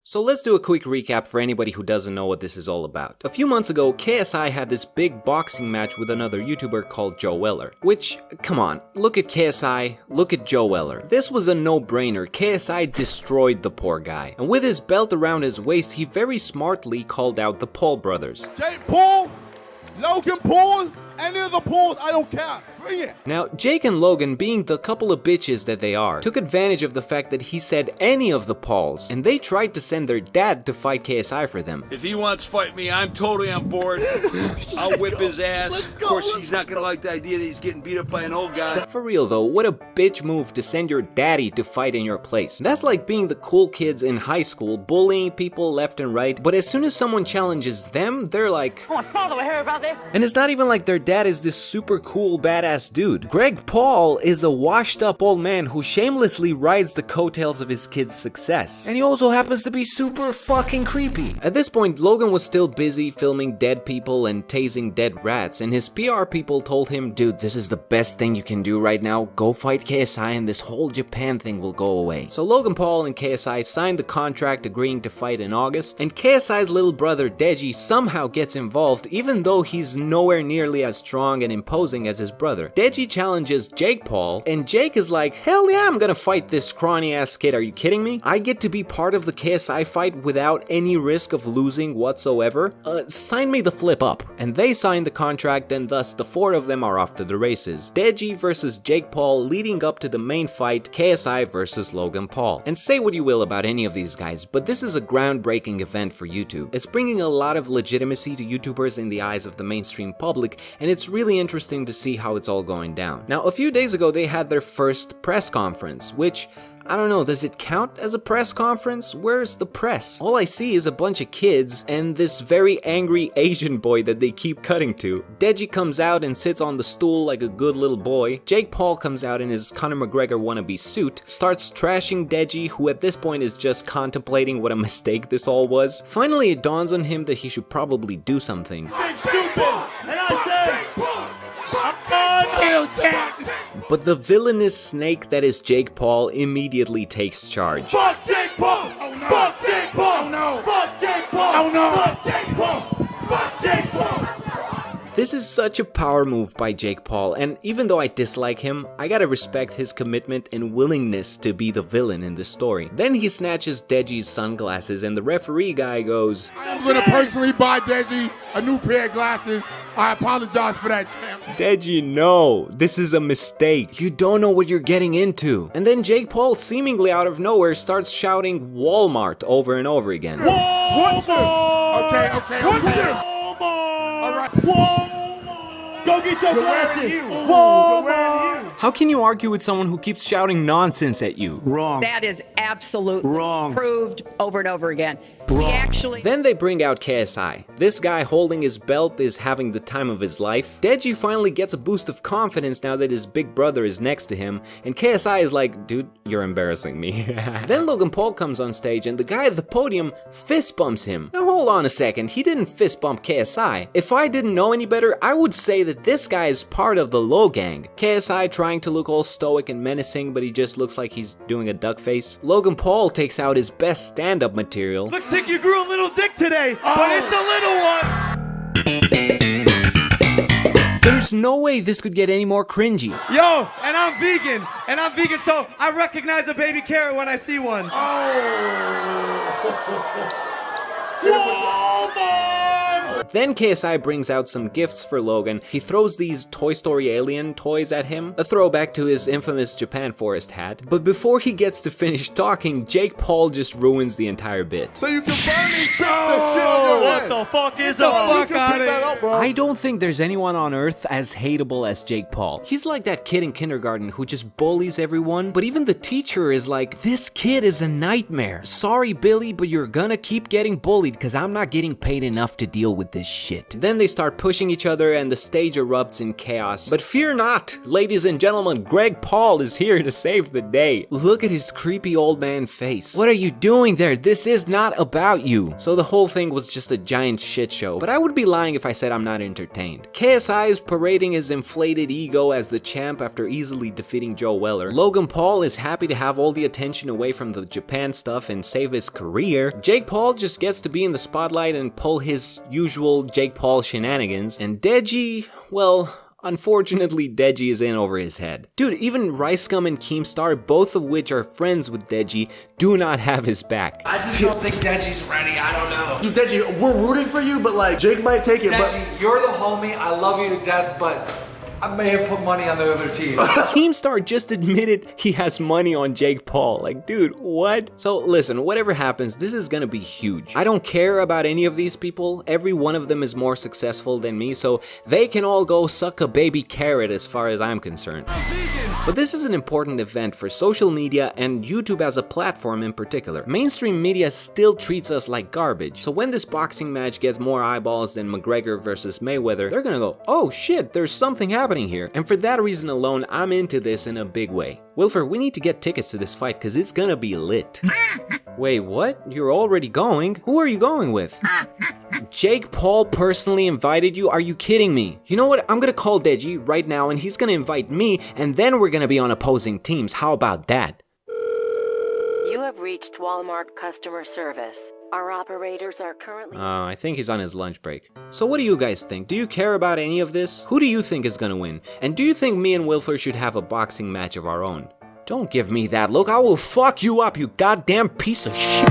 So let's do a quick recap for anybody who doesn't know what this is all about. A few months ago, KSI had this big boxing match with another YouTuber called Joe Weller. Which, come on, look at KSI, look at Joe Weller. This was a no-brainer. KSI destroyed the poor guy. And with his belt around his waist, he very smartly called out the Paul brothers. Jake Paul, Logan Paul, any of the Pauls, I don't care. Bring it. Now, Jake and Logan, being the couple of bitches that they are, took advantage of the fact that he said any of the Pauls, and they tried to send their dad to fight KSI for them. If he wants to fight me, I'm totally on board. I'll whip his ass. Of course, he's not gonna like the idea that he's getting beat up by an old guy. For real though, what a bitch move to send your daddy to fight in your place. That's like being the cool kids in high school, bullying people left and right, but as soon as someone challenges them, they're like, "Oh, my father will hear about this." And it's not even like their dad is this super cool badass dude. Greg Paul is a washed up old man who shamelessly rides the coattails of his kid's success. And he also happens to be super fucking creepy. At this point, Logan was still busy filming dead people and tasing dead rats, and his PR people told him, dude, this is the best thing you can do right now. Go fight KSI and this whole Japan thing will go away. So Logan Paul and KSI signed the contract agreeing to fight in August, and KSI's little brother Deji somehow gets involved even though he's nowhere nearly as strong and imposing as his brother. Deji challenges Jake Paul, and Jake is like, hell yeah, I'm gonna fight this scrawny ass kid, are you kidding me? I get to be part of the KSI fight without any risk of losing whatsoever? Sign me the flip up. And they sign the contract, and thus the four of them are off to the races. Deji versus Jake Paul leading up to the main fight, KSI versus Logan Paul. And say what you will about any of these guys, but this is a groundbreaking event for YouTube. It's bringing a lot of legitimacy to YouTubers in the eyes of the mainstream public, and it's really interesting to see how it's all going down. Now, a few days ago, they had their first press conference, which, I don't know, does it count as a press conference? Where's the press? All I see is a bunch of kids and this very angry Asian boy that they keep cutting to. Deji comes out and sits on the stool like a good little boy. Jake Paul comes out in his Conor McGregor wannabe suit, starts trashing Deji, who at this point is just contemplating what a mistake this all was. Finally, it dawns on him that he should probably do something. Big stupid. And I say, But the villainous snake that is Jake Paul immediately takes charge. fuck Jake Paul. Oh no. Fuck Jake Paul. Oh no. Fuck Jake Paul. Oh no. Fuck Jake Paul. Fuck Jake Paul. This is such a power move by Jake Paul, and even though I dislike him, I gotta respect his commitment and willingness to be the villain in this story. Then he snatches Deji's sunglasses, and the referee guy goes, I'm gonna personally buy Deji a new pair of glasses. I apologize for that, champ. Deji, no, this is a mistake. You don't know what you're getting into. And then Jake Paul, seemingly out of nowhere, starts shouting Walmart over and over again. Walmart. Okay. Walmart. All right. Walmart. Go get your glasses. Walmart. How can you argue with someone who keeps shouting nonsense at you? Wrong. That is absolutely Wrong. proved over and over again. Wrong. Then they bring out KSI. This guy holding his belt is having the time of his life. Deji finally gets a boost of confidence now that his big brother is next to him, and KSI is like, dude, you're embarrassing me. Then Logan Paul comes on stage, and the guy at the podium fist bumps him. Now hold on a second, he didn't fist bump KSI. If I didn't know any better, I would say that this guy is part of the Low Gang. KSI trying to look all stoic and menacing, but he just looks like he's doing a duck face. Logan Paul takes out his best stand-up material. Looks like you grew a little dick today, but it's a little one. There's no way this could get any more cringy. Yo, and I'm vegan, so I recognize a baby carrot when I see one. Then KSI brings out some gifts for Logan. He throws these Toy Story alien toys at him, a throwback to his infamous Japan Forest hat. But before he gets to finish talking, Jake Paul just ruins the entire bit. So you can finally fix the shit on your head. What the fuck is up? I don't think there's anyone on earth as hateable as Jake Paul. He's like that kid in kindergarten who just bullies everyone, but even the teacher is like, this kid is a nightmare. Sorry, Billy, but you're gonna keep getting bullied because I'm not getting paid enough to deal with this shit. Then they start pushing each other and the stage erupts in chaos. But fear not, ladies and gentlemen, Greg Paul is here to save the day. Look at his creepy old man face. What are you doing there? This is not about you. So the whole thing was just a giant shit show, but I would be lying if I said I'm not entertained. KSI is parading his inflated ego as the champ after easily defeating Joe Weller. Logan Paul is happy to have all the attention away from the Japan stuff and save his career. Jake Paul just gets to be in the spotlight and pull his usual Jake Paul shenanigans. And Deji, well, unfortunately, Deji is in over his head. Dude, even Rice Scum and Keemstar, both of which are friends with Deji, do not have his back. I just don't think Deji's ready. I don't know. Dude, Deji, we're rooting for you, but like, Jake might take it, Deji, you're the homie. I love you to death, but I may have put money on the other team. Keemstar just admitted he has money on Jake Paul. Like, dude, what? So listen, whatever happens, this is gonna be huge. I don't care about any of these people. Every one of them is more successful than me, so they can all go suck a baby carrot as far as I'm concerned. But this is an important event for social media and YouTube as a platform in particular. Mainstream media still treats us like garbage, so when this boxing match gets more eyeballs than McGregor versus Mayweather, they're gonna go, oh shit, there's something happening here. And for that reason alone, I'm into this in a big way. Wilfer, we need to get tickets to this fight because it's gonna be lit. Wait, what? You're already going? Who are you going with? Jake Paul personally invited you? Are you kidding me? You know what? I'm gonna call Deji right now and he's gonna invite me and then we're gonna be on opposing teams. How about that? You have reached Walmart customer service. Our operators are currently... I think he's on his lunch break. So what do you guys think? Do you care about any of this? Who do you think is gonna win? And do you think me and Wilfer should have a boxing match of our own? Don't give me that look. I will fuck you up, you goddamn piece of shit.